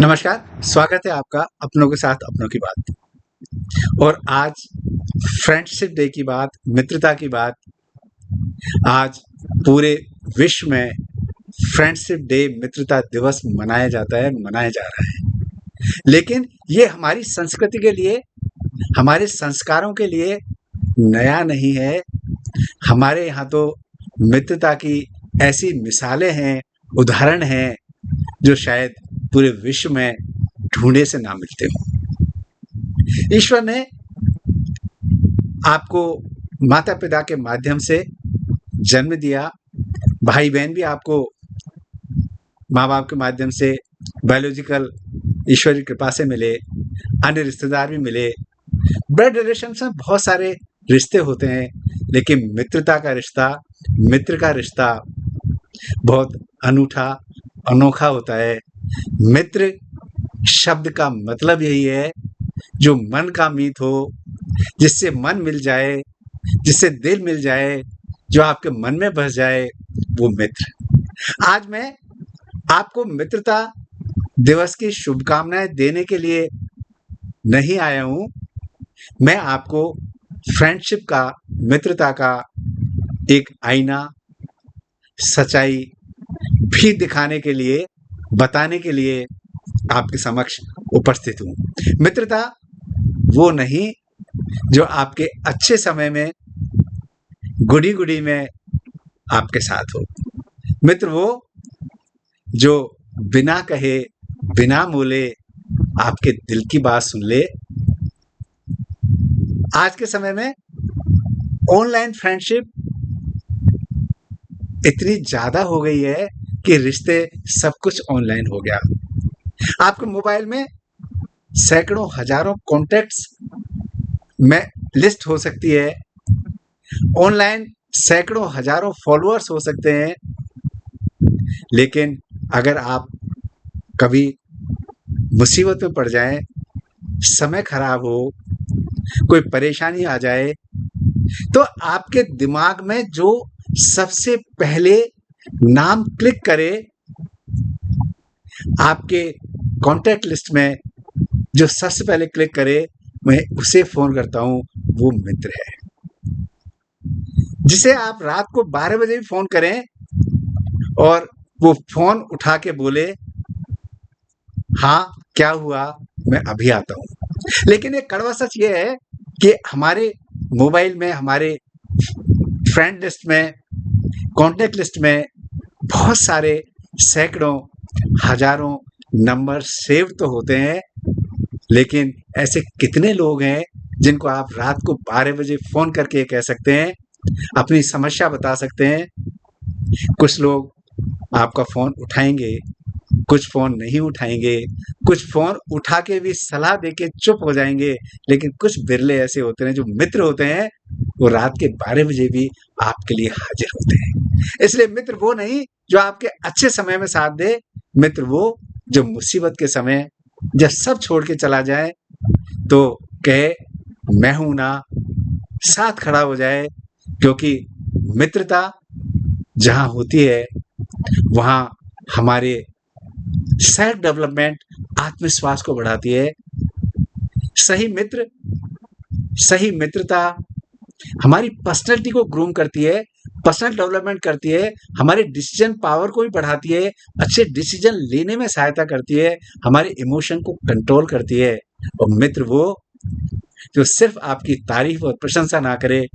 नमस्कार, स्वागत है आपका अपनों के साथ अपनों की बात। और आज फ्रेंडशिप डे की बात, मित्रता की बात। आज पूरे विश्व में फ्रेंडशिप डे, मित्रता दिवस मनाया जाता है, मनाया जा रहा है। लेकिन ये हमारी संस्कृति के लिए, हमारे संस्कारों के लिए नया नहीं है। हमारे यहाँ तो मित्रता की ऐसी मिसालें हैं, उदाहरण हैं, जो शायद पूरे विश्व में ढूँढे से ना मिलते हों। ईश्वर ने आपको माता-पिता के माध्यम से जन्म दिया, भाई-बहन भी आपको माँ-बाप के माध्यम से बायोलॉजिकल ईश्वर की कृपा से मिले, अन्य रिश्तेदार भी मिले। ब्लड रिलेशन्स में बहुत सारे रिश्ते होते हैं, लेकिन मित्रता का रिश्ता, मित्र का रिश्ता बहुत अनूठा, अनोखा होता है। मित्र शब्द का मतलब यही है, जो मन का मीत हो, जिससे मन मिल जाए, जिससे दिल मिल जाए, जो आपके मन में बस जाए, वो मित्र। आज मैं आपको मित्रता दिवस की शुभकामनाएँ देने के लिए नहीं आया हूँ। मैं आपको फ्रेंडशिप का, मित्रता का एक आईना, सच्चाई भी दिखाने के लिए, बताने के लिए आपके समक्ष उपस्थित हूँ। मित्रता वो नहीं जो आपके अच्छे समय में, गुडी-गुडी में आपके साथ हो। मित्र वो जो बिना कहे, बिना बोले आपके दिल की बात सुन ले। आज के समय में ऑनलाइन फ्रेंडशिप इतनी ज़्यादा हो गई है कि रिश्ते सब कुछ ऑनलाइन हो गया। आपके मोबाइल में सैकड़ों, हज़ारों कॉन्टैक्ट्स में लिस्ट हो सकती है। ऑनलाइन सैकड़ों, हज़ारों फॉलोअर्स हो सकते हैं। लेकिन अगर आप कभी मुसीबत में पड़ जाएँ, समय खराब हो, कोई परेशानी आ जाए, तो आपके दिमाग में जो सबसे पहले नाम क्लिक करे, आपके कॉन्टैक्ट लिस्ट में जो सबसे पहले क्लिक करे, मैं उसे फ़ोन करता हूँ, वो मित्र है। जिसे आप रात को 12 बजे भी फ़ोन करें और वो फ़ोन उठा के बोले, हाँ, क्या हुआ? मैं अभी आता हूँ। लेकिन एक कड़वा सच ये है कि हमारे मोबाइल में, हमारे फ्रेंड लिस्ट में, कॉन्टैक्ट लिस्ट में बहुत सारे सैकड़ों, हज़ारों नंबर सेव तो होते हैं, लेकिन ऐसे कितने लोग हैं जिनको आप रात को 12 बजे फ़ोन करके कह सकते हैं, अपनी समस्या बता सकते हैं। कुछ लोग आपका फ़ोन उठाएँगे, कुछ फ़ोन नहीं उठाएँगे, कुछ फ़ोन उठा के भी सलाह देके चुप हो जाएँगे, लेकिन कुछ बिरले ऐसे होते हैं जो मित्र होते हैं, वो रात के 12 बजे भी आपके लिए हाज़िर होते हैं। इसलिए मित्र वो नहीं जो आपके अच्छे समय में साथ दे, मित्र वो जो मुसीबत के समय जब सब छोड़ के चला जाए, तो कहे मैं हूँ ना, साथ खड़ा हो जाए। क्योंकि मित्रता जहाँ होती है, वहाँ हमारे सेल्फ डेवलपमेंट, आत्मविश्वास को बढ़ाती है। सही मित्र, सही मित्रता हमारी पर्सनैलिटी को ग्रूम करती है, पर्सनल डेवलपमेंट करती है, हमारे डिसीजन पावर को भी बढ़ाती है, अच्छे डिसीजन लेने में सहायता करती है, हमारे इमोशन को कंट्रोल करती है। और मित्र वो जो सिर्फ आपकी तारीफ और प्रशंसा ना करे,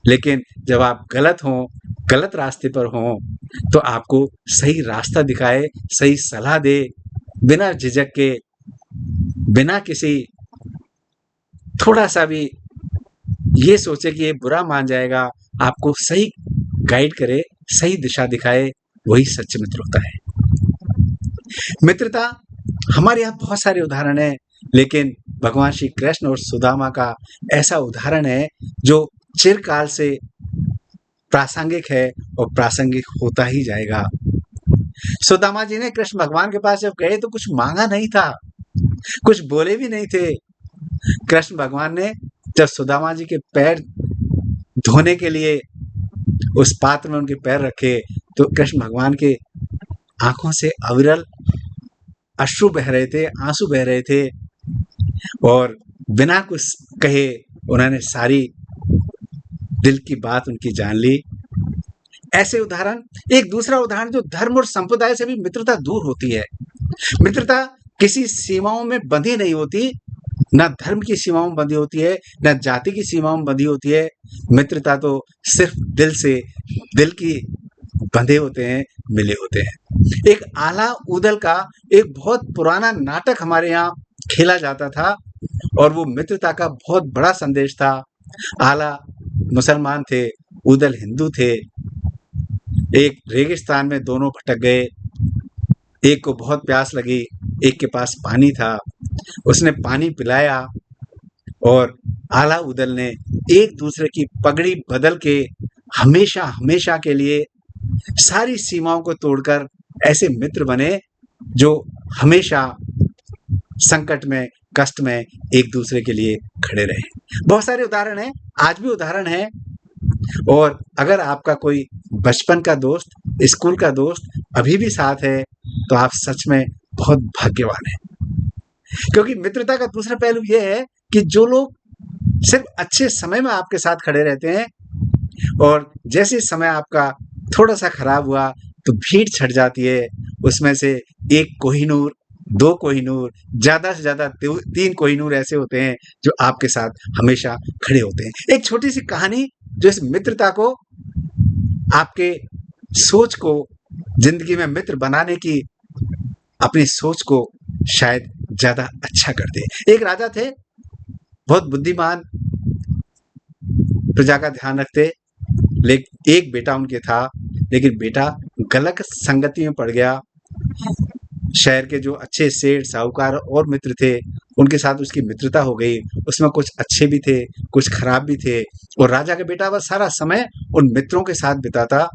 लेकिन जब आप गलत हों, गलत रास्ते पर हों, तो आपको सही रास्ता दिखाए, सही सलाह दे, बिना झिझक के, बिना किसी थोड़ा-सा भी ये सोचे कि ये बुरा मान जाएगा, आपको सही गाइड करे, सही दिशा दिखाए, वही सच्चे मित्र होता है। मित्रता हमारे यहाँ बहुत सारे उदाहरण हैं, लेकिन भगवान श्री कृष्ण और सुदामा का ऐसा उदाहरण है जो चिरकाल से प्रासंगिक है और प्रासंगिक होता ही जाएगा। सुदामा जी ने कृष्ण भगवान के पास जब गए तो कुछ मांगा नहीं था, कुछ बोले भी नहीं थे। कृष्ण भगवान ने जब सुदामा जी के पैर धोने के लिए उस पात्र में उनके पैर रखे, तो कृष्ण भगवान के आंखों से अविरल अश्रु बह रहे थे, आंसू बह रहे थे और बिना कुछ कहे उन्होंने सारी दिल की बात उनकी जान ली। ऐसे उदाहरण। एक दूसरा उदाहरण जो धर्म और संप्रदाय से भी मित्रता दूर होती है। मित्रता किसी सीमाओं में बंधी नहीं होती, ना धर्म की सीमाओं में बंधी होती है, ना जाति की सीमाओं में बंधी होती है। मित्रता तो सिर्फ दिल की बंधे होते हैं, मिले होते हैं। एक आला ऊदल का एक बहुत पुराना नाटक हमारे यहाँ खेला जाता था और वो मित्रता का बहुत बड़ा संदेश था। आला मुसलमान थे, ऊदल हिंदू थे। एक रेगिस्तान में दोनों भटक गए। एक को बहुत प्यास लगी, एक के पास पानी था। उसने पानी पिलाया और आला ऊदल ने एक दूसरे की पगड़ी बदल के हमेशा हमेशा के लिए सारी सीमाओं को तोड़कर ऐसे मित्र बने जो हमेशा संकट में, कष्ट में एक दूसरे के लिए खड़े रहे। बहुत सारे उदाहरण हैं, आज भी उदाहरण है। और अगर आपका कोई बचपन का दोस्त, स्कूल का दोस्त अभी भी साथ है तो आप सच में बहुत भाग्यवान हैं। क्योंकि मित्रता का दूसरा पहलू यह है कि जो लोग सिर्फ अच्छे समय में आपके साथ खड़े रहते हैं और जैसे समय आपका थोड़ा सा खराब हुआ तो भीड़ छट जाती है। उसमें से एक कोहिनूर, दो कोहिनूर, ज्यादा से ज्यादा 3 कोहिनूर ऐसे होते हैं जो आपके साथ हमेशा खड़े होते हैं। एक छोटी सी कहानी जो इस मित्रता को, आपके सोच को, जिंदगी में मित्र बनाने की अपनी सोच को शायद ज्यादा अच्छा कर दे। एक राजा थे, बहुत बुद्धिमान, प्रजा का ध्यान रखते, लेकिन एक बेटा उनके था, लेकिन बेटा गलत संगति में पड़ गया। शहर के जो अच्छे सेठ, साहूकार और मित्र थे उनके साथ उसकी मित्रता हो गई। उसमें कुछ अच्छे भी थे, कुछ खराब भी थे। और राजा का बेटा वह सारा समय उन मित्रों के साथ बिताता,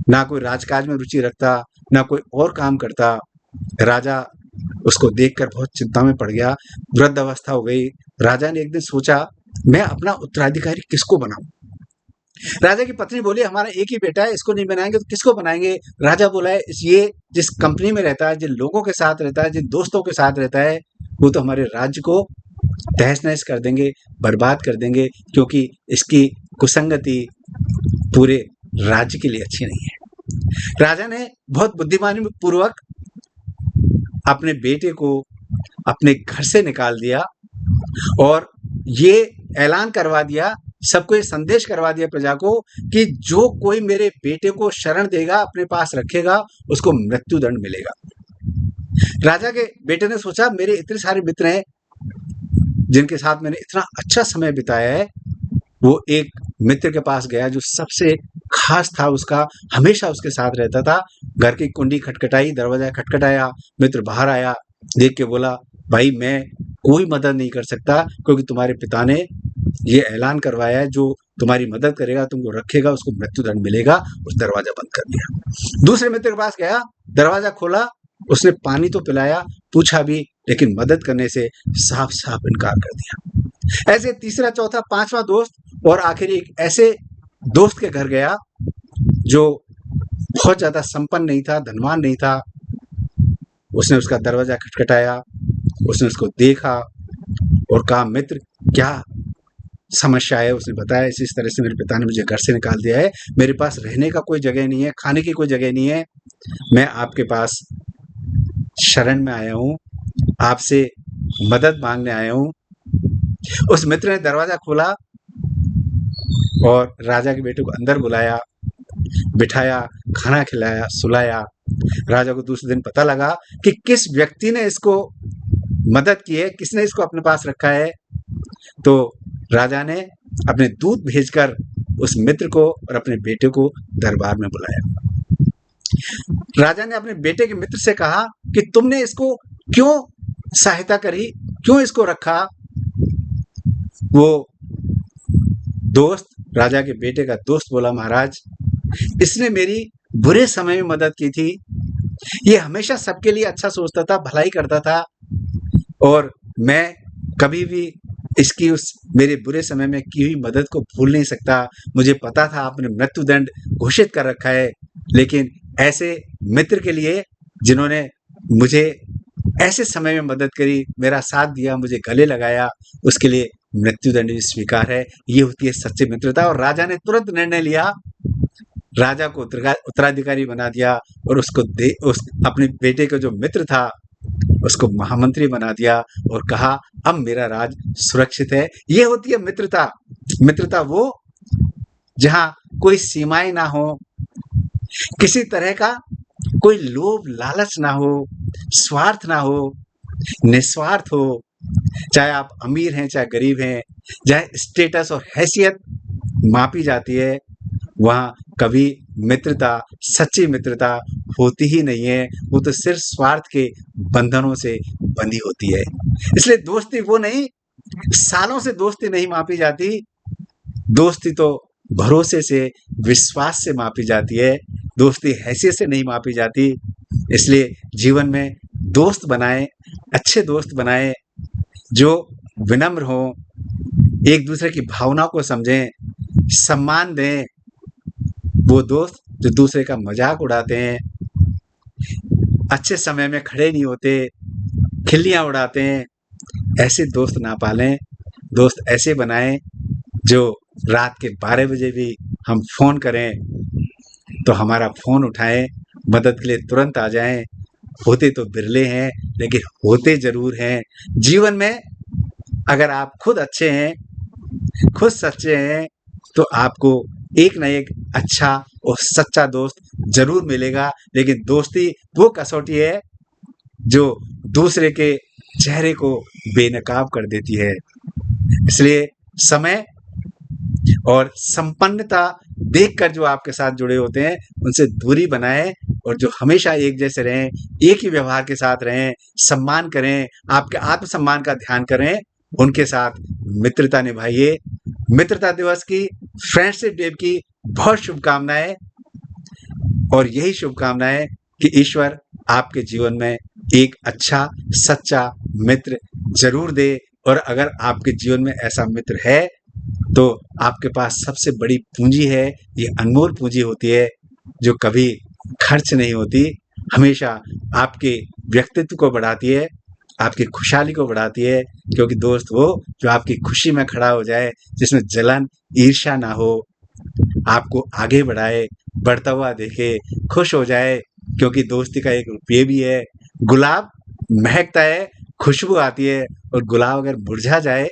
ना कोई राजकाज में रुचि रखता, ना कोई और काम करता। राजा उसको देखकर बहुत चिंता में पड़ गया, वृद्ध अवस्था हो गई। राजा ने एक दिन सोचा, मैं अपना उत्तराधिकारी किसको बनाऊं। राजा की पत्नी बोली, हमारा एक ही बेटा है, इसको नहीं बनाएंगे तो किसको बनाएंगे। राजा बोला है, ये जिस कंपनी में रहता है, जिन लोगों के साथ रहता है, जिन दोस्तों के साथ रहता है, वो तो हमारे राज्य को तहस नहस कर देंगे, बर्बाद कर देंगे, क्योंकि इसकी कुसंगति पूरे राज्य के लिए अच्छी नहीं है। राजा ने बहुत बुद्धिमानी पूर्वक अपने बेटे को अपने घर से निकाल दिया और ये ऐलान करवा दिया, सबको ये संदेश करवा दिया प्रजा को कि जो कोई मेरे बेटे को शरण देगा, अपने पास रखेगा, उसको मृत्यु दंड मिलेगा। राजा के बेटे ने सोचा, मेरे इतने सारे मित्र हैं जिनके साथ मैंने इतना अच्छा समय बिताया है। वो एक मित्र के पास गया जो सबसे खास था, उसका हमेशा उसके साथ रहता था। घर की कुंडी खटखटाई, दरवाजा खटखटाया, मित्र बाहर आया, देख के बोला, भाई मैं कोई मदद नहीं कर सकता, क्योंकि तुम्हारे पिता ने ये ऐलान करवाया है, जो तुम्हारी मदद करेगा, तुमको रखेगा, उसको मृत्युदंड मिलेगा। उस दरवाजा बंद कर दिया। दूसरे मित्र के पास गया, दरवाजा खोला, उसने पानी तो पिलाया, पूछा भी, लेकिन मदद करने से साफ साफ इनकार कर दिया। ऐसे तीसरा, चौथा, पांचवा दोस्त और आखिर एक ऐसे दोस्त के घर गया जो बहुत ज्यादा संपन्न नहीं था, धनवान नहीं था। उसने उसका दरवाजा खटखटाया, उसने उसको देखा और कहा, मित्र क्या समस्या है। उसने बताया, इस तरह से मेरे पिता ने मुझे घर से निकाल दिया है, मेरे पास रहने का कोई जगह नहीं है, खाने की कोई जगह नहीं है, मैं आपके पास शरण में आया हूँ, आपसे मदद मांगने आया हूँ। उस मित्र ने दरवाजा खोला और राजा के बेटे को अंदर बुलाया, बिठाया, खाना खिलाया, सुलाया। राजा को दूसरे दिन पता लगा कि किस व्यक्ति ने इसको मदद की है, किसने इसको अपने पास रखा है। तो राजा ने अपने दूत भेजकर उस मित्र को और अपने बेटे को दरबार में बुलाया। राजा ने अपने बेटे के मित्र से कहा कि तुमने इसको क्यों सहायता करी, क्यों इसको रखा। वो दोस्त, राजा के बेटे का दोस्त बोला, महाराज इसने मेरी बुरे समय में मदद की थी, ये हमेशा सबके लिए अच्छा सोचता था, भलाई करता था, और मैं कभी भी इसकी उस मेरे बुरे समय में की हुई मदद को भूल नहीं सकता। मुझे पता था आपने मृत्युदंड घोषित कर रखा है, लेकिन ऐसे मित्र के लिए जिन्होंने मुझे ऐसे समय में मदद करी, मेरा साथ दिया, मुझे गले लगाया, उसके लिए मृत्युदंड भी स्वीकार है। ये होती है सच्ची मित्रता। और राजा ने तुरंत निर्णय लिया, राजा को उत्तराधिकारी बना दिया और उस अपने बेटे का जो मित्र था उसको महामंत्री बना दिया और कहा अब मेरा राज सुरक्षित है। ये होती है मित्रता। मित्रता वो जहाँ कोई सीमाएं ना हो, किसी तरह का कोई लोभ लालच ना हो, स्वार्थ ना हो, निस्वार्थ हो। चाहे आप अमीर हैं चाहे गरीब हैं, चाहे स्टेटस और हैसियत मापी जाती है, वहाँ कभी मित्रता, सच्ची मित्रता होती ही नहीं है। वो तो सिर्फ स्वार्थ के बंधनों से बंधी होती है। इसलिए दोस्ती वो नहीं, सालों से दोस्ती नहीं मापी जाती। दोस्ती तो भरोसे से, विश्वास से मापी जाती है। दोस्ती हैसियत से नहीं मापी जाती। इसलिए जीवन में दोस्त बनाएं, अच्छे दोस्त बनाएं जो विनम्र हों, एक दूसरे की भावनाओं को समझें, सम्मान दें। वो दोस्त जो दूसरे का मजाक उड़ाते हैं, अच्छे समय में खड़े नहीं होते, खिल्लियाँ उड़ाते हैं, ऐसे दोस्त ना पालें। दोस्त ऐसे बनाएं जो रात के 12 बजे भी हम फ़ोन करें तो हमारा फ़ोन उठाएं, मदद के लिए तुरंत आ जाएं। होते तो बिरले हैं लेकिन होते ज़रूर हैं। जीवन में अगर आप खुद अच्छे हैं, खुद सच्चे हैं, तो आपको एक ना एक अच्छा और सच्चा दोस्त ज़रूर मिलेगा। लेकिन दोस्ती वो कसौटी है जो दूसरे के चेहरे को बेनकाब कर देती है। इसलिए समय और संपन्नता देखकर जो आपके साथ जुड़े होते हैं उनसे दूरी बनाएं और जो हमेशा एक जैसे रहें, एक ही व्यवहार के साथ रहें, सम्मान करें, आपके आत्मसम्मान का ध्यान करें, उनके साथ मित्रता निभाइए। मित्रता दिवस की, फ्रेंडशिप डे की बहुत शुभकामनाएं। और यही शुभकामनाएं कि ईश्वर आपके जीवन में एक अच्छा सच्चा मित्र जरूर दे। और अगर आपके जीवन में ऐसा मित्र है तो आपके पास सबसे बड़ी पूंजी है। ये अनमोल पूंजी होती है जो कभी खर्च नहीं होती, हमेशा आपके व्यक्तित्व को बढ़ाती है, आपकी खुशहाली को बढ़ाती है। क्योंकि दोस्त वो जो आपकी खुशी में खड़ा हो जाए, जिसमें जलन ईर्ष्या ना हो, आपको आगे बढ़ाए, बढ़ता हुआ देखे, खुश हो जाए। क्योंकि दोस्ती का एक ये भी है, गुलाब महकता है, खुशबू आती है, और गुलाब अगर मुरझा जाए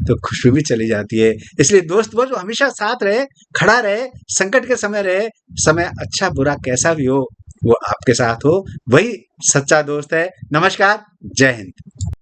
तो खुशबू भी चली जाती है। इसलिए दोस्त वो जो हमेशा साथ रहे, खड़ा रहे, संकट के समय रहे, समय अच्छा बुरा कैसा भी हो वो आपके साथ हो, वही सच्चा दोस्त है। नमस्कार, जय हिंद।